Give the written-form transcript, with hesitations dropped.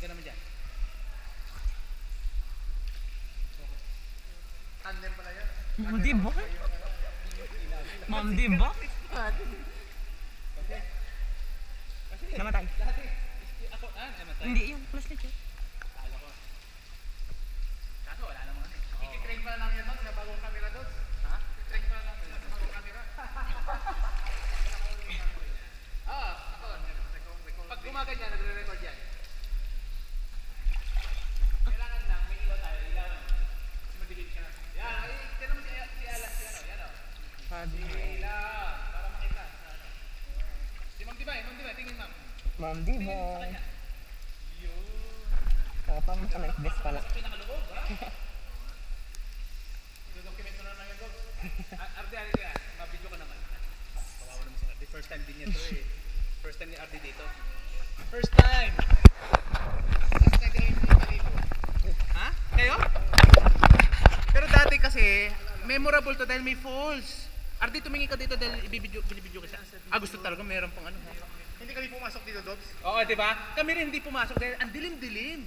ka naman dyan. Tandem pala yan. Di ba? Ma'am, di ba? Okay. Namatay. Dati, ako, namatay. Hindi yung flashlight yun. Kala ko. Kaso wala naman. Ikitrain pa lang yan doon sa bagong camera doon. Ha? Ikitrain pa lang sa bagong camera. Ako. Pag gumaganyan, nagre-record yan. Kailangan lang, may ilaw tayo, ilawan. Kasi madilim siya. Yan, tinan mo si Alas, yan o. Sabi mo. Ilaw, para makita. Si Ma'am Dibay, tingin Ma'am. Ma'am, di Tingin ba? sa kanya. Yun. Kapang sa like this pala. Sa pinakaloob, ha? I-document mo na lang yung dogs. Ardi, mabidyo ka naman. Kawawa naman si Ardi. First time din niya to eh. First time ni Ardi dito. First time! First time din yung palito. Ha? Kayo? Pero dati kasi, memorable to dahil may falls. Ardi, tumingin ka dito dahil binibidyo ka siya. Gusto talaga meron pang ano. Hindi kami pumasok dito, Dogs? Oo, di ba? Kami rin hindi pumasok dahil ang dilim-dilim.